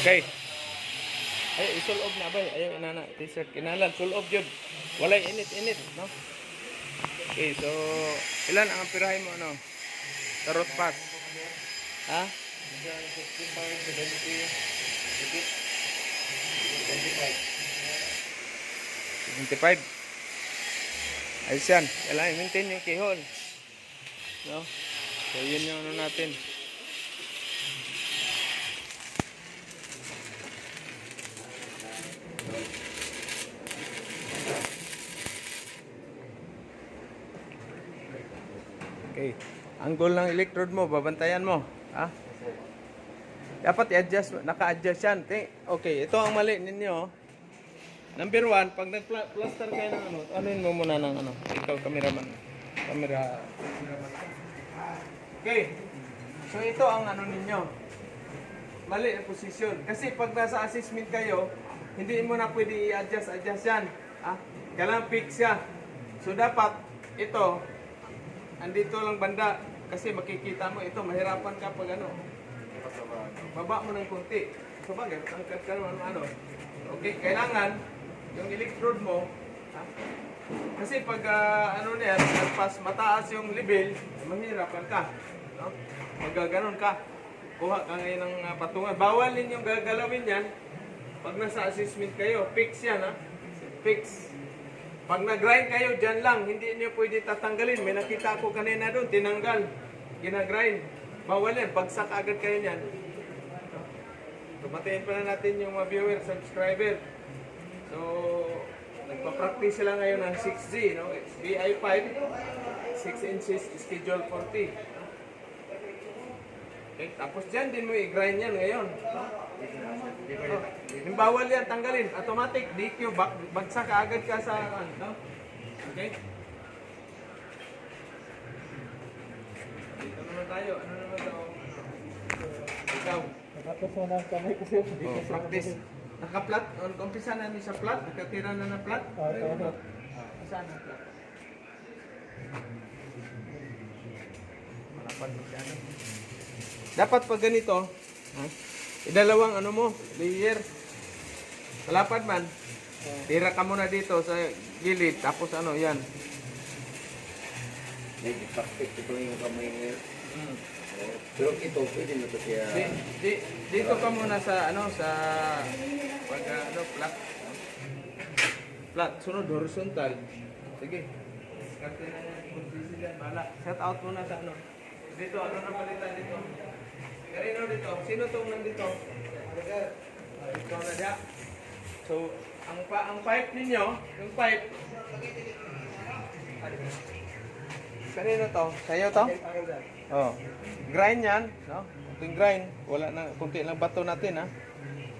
Okay. Ay, isulob na ba? Ayaw inana. T-shirt. Kinalan. Sulob yun. Walay init-init. No? Okay, so, ilan ang pirahin mo, ano? Tarot pack. Ha? 75. Ayos yan. Kailangan i-maintain yung kihol. No? So, yun yung ano natin. Okay. Ang goal ng electrode mo, babantayan mo. Ha? Dapat i-adjust, naka-adjust yan. Okay, ito ang mali ninyo. Number 1, pag nag-plaster kayo ng ano, anuin mo muna ng ano. Ikaw, cameraman. Cameraman. Okay. So, ito ang ano ninyo. Mali ang posisyon. Kasi pag nasa assessment kayo, hindi mo na pwede i-adjust yan. Ha? Kailangan fix siya. So, dapat ito, andito lang banda. Kasi makikita mo ito, mahirapan ka pag ano. Baba mo ng kunti. So, bagay, tangkad ka naman ano. Okay, kailangan yung electrode mo, ha? Kasi pag ano na yan, nagpas mataas yung level, mahirapan ka. No? Magaganon ka. Kuha ka ngayon ng patungan. Bawal ninyong gagalawin yan. Pag nasa assessment kayo, fix yan, ha? Fix. Pag nag-grind kayo, dyan lang. Hindi niyo pwede tatanggalin. May nakita ko kanina doon, tinanggal. Ginagrind. Bawal yan. Bagsak agad kayo niyan. Tumatayin pa na natin yung mga viewer, subscriber. So, nagpa-practice sila ngayon ng 6G, no? BI5, 6 inches, schedule 40. Okay, tapos dyan din mo i-grind yan ngayon. No? Yung bawal yan, tanggalin. Automatic, DQ, bagsak agad ka sa, no? Okay? Dito naman tayo. Ano naman ito? Ikaw. Tapos mo na kamay kasi. Practice. Naka-flat. Umpisa na niya sa flat. Nakatira na ng flat. Saan ang flat? Malapan mo siya. Dapat pag ganito, ha? Idalawang ano mo, layer. Malapad man. Tira ka muna dito sa gilid. Tapos ano, yan. Nag-practice ito yung kamay. Pero ito, pwede na ito siya. Dito ka muna sa ano, sa pag ano, flat. Flat, sunod horizontal. Sige. Diskarte na yan. Kung yan, bala. Set out muna sa ano. Dito, ano na palitan dito? Karino dito? Sino tong nandito? Ikaw na diya. So, ang pipe ninyo, yung pipe. Kanino to? Sa'yo to? Oh. Grind yan, no? Kunting grind. Wala na, kunti lang bato natin, ha?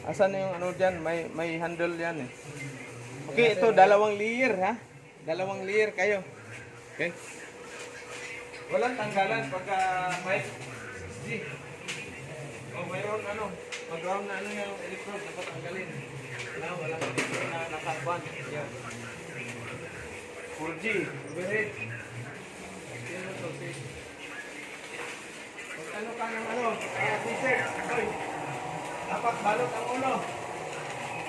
Asan na yung ano dyan? May handle yan, eh. Okay, ito, dalawang layer, ha? Dalawang layer kayo. Okay? Walang tanggalan pagka pipe 6G. O mayroon ano, mag-round na ano yung electrode, dapat tanggalin. Walang electrode na naka-ban. Yan. 4G, overhead. Sino to? Kung ano ka ng ano, t-shirt, oy, dapat balot ang ulo.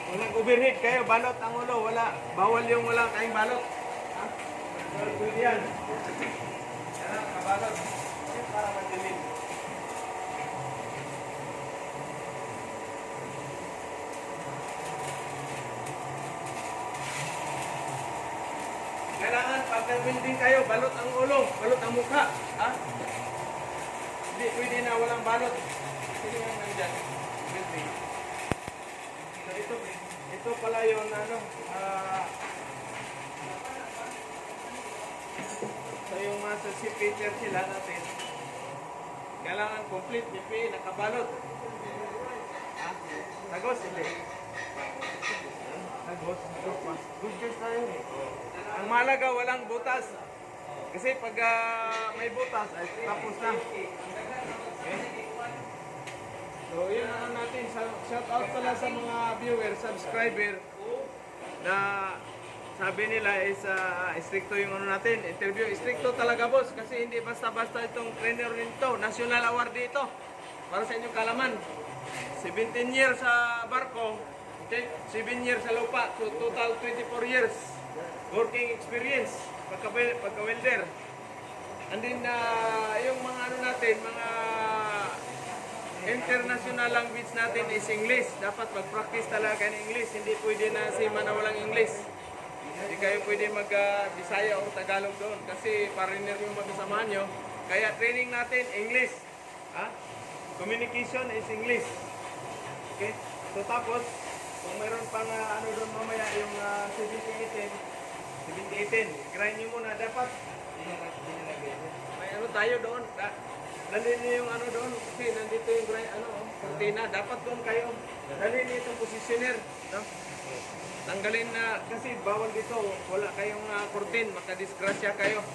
Kung nag-overhead kayo, balot ang ulo. Wala, bawal yung wala kayong balot. Ha? Pwede yan. Yan, kabalot. Yan para madilim. Kailangan pag nag-building kayo, balot ang ulo, balot ang mukha. Ha? Hindi, pwede na walang balot. Sino yung nandyan? Building. So ito pala yung ano, so yung mga sa picture sila natin, kailangan complete, BP, nakabalot. Ha? Tagos, hindi. Tagos, good news tayo eh. Ang mahalaga, walang butas. Kasi pag may butas, ay tapos na. Okay? So, yun ang natin. Shout out pala sa mga viewer, subscriber na sabi nila is stricto yung ano natin, interview. Stricto talaga, boss. Kasi hindi basta-basta itong trainer nito. National award dito. Para sa inyong kalaman. 17 years sa barko, okay? 7 years sa lupa, so total 24 years working experience pagka-welder. And then yung mga ano natin, mga international language natin is English. Dapat mag-practice talaga ng English. Hindi pwede na seaman na walang English. Hindi kayo pwede mag-Bisaya o Tagalog doon kasi foreigner yung magkasamahan nyo. Kaya training natin English. Ha? Communication is English. Okay? So tapos, kung mayroon pang ano doon mamaya yung 70-18, grind nyo muna. Dapat may ano tayo doon. Dalhin niyo yung ano doon kasi nandito yung cortina. Dapat doon kayo. Dalhin niyo itong positioner. No? Tanggalin na kasi bawal dito. Wala kayong curtain. Makadisgrasya kayo.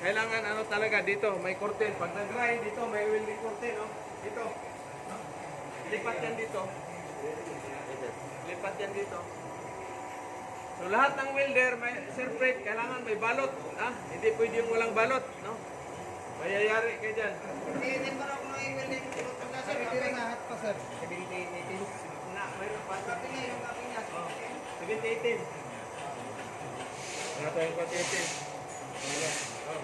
Kailangan ano talaga dito. May curtain. Pag nag-grind dito may welding curtain. No? Dito. No? Lipat yan dito. Lipat yan dito. So lahat ng welder, may separate, kailangan may balot. Ha? Hindi pwede yung walang balot. No? Mayayari kayo dyan. Hindi pa ako nang i-welding. Sir, hindi rin lahat pa, sir. 17-18. Na, mayroon pa. Sabi niya, yung copy niya. 17-18. Ano tayong 18? Oh.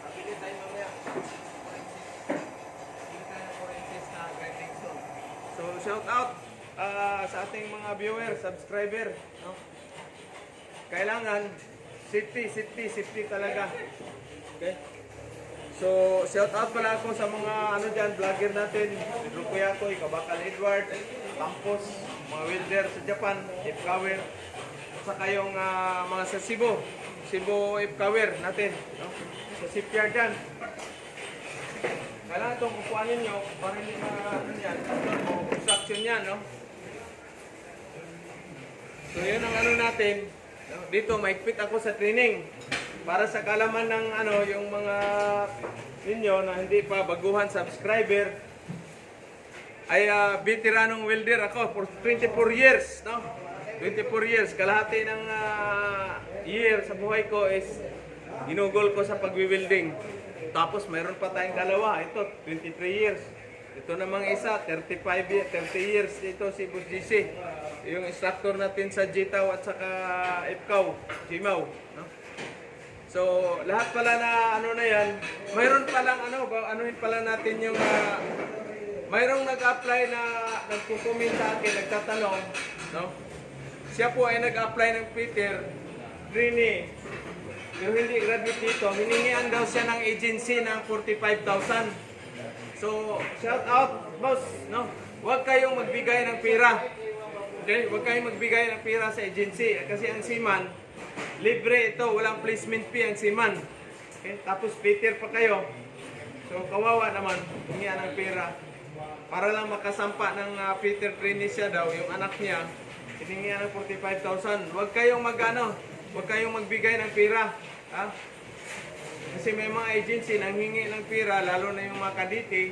Pabili tayo mamaya. Pabili tayo ng forensics na grinding zone. So, shout out sa ating mga viewers, subscriber. No? Kailangan safety talaga. Okay? So, shout out pala ako sa mga ano dyan, vlogger natin. Pedro Kuyakoy, Kabakal Edward, Campos, mga welder sa Japan, Ipkawer. At saka yung mga sa Cebu Ipkawer natin. No? Sa shipyard dyan. Kailangan itong kukuhanin nyo para hindi ano yan, construction yan. No? So, yun ang ano natin. Dito, maikpit ako sa training para sa kalaman ng ano, yung mga ninyo na hindi pa baguhan subscriber ay veteranong welder ako for 24 years, no? 24 years, kalahati ng year sa buhay ko is ginugol ko sa pagwi-welding. Tapos mayroon pa tayong dalawa, ito 23 years. Ito namang isa, 30 years ito si Boss GC. Yung instructor natin sa Jitaw at saka Ipkaw, Jimaw, no? So, lahat pala na ano na yan, mayroon palang ano, anuhin pala natin yung mayroong nag-apply na nagko-comment sa akin, nagtatanong, no? Siya po ay nag-apply ng Peter Rini. Pero hindi graduate dito, hiningian daw siya ng agency ng 45,000. So, shout out, boss, no? Huwag kayong magbigay ng pera. Okay? Huwag kayong magbigay ng pera sa agency. Kasi ang seaman, libre ito. Walang placement fee ang seaman. Okay? Tapos Peter pa kayo. So, kawawa naman. Hingian ng pera. Para lang makasampa ng Peter Trinis siya daw, yung anak niya, hiningian ng 45,000. Huwag kayong huwag kayong magbigay ng pera. Ha? Kasi may mga agency nang hingi ng pera, lalo na yung mga kaditi,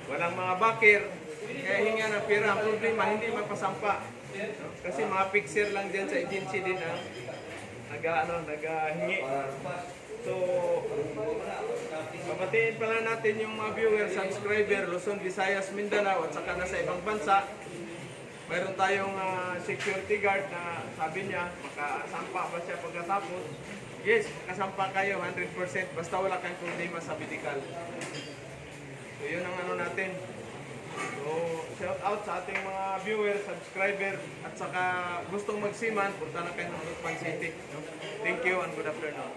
walang mga bakir, kaya hingi ng pera. Ang problema, hindi mapasampa. No? Kasi mga fixer lang dyan sa agency din ang naghingi. So, pamatiin pala natin yung mga viewer, subscriber, Luzon, Visayas, Mindanao, at saka nasa ibang bansa. Mayroon tayong security guard na sabi niya, makasampa ba siya pagkatapos? Yes, makasampa kayo 100%, basta wala kang problema sa medical. So, yun ang ano natin. So, shout out sa ating mga viewers, subscriber, at saka gustong magsiman, punta na kayo ng Luzon City. No? Thank you and good afternoon.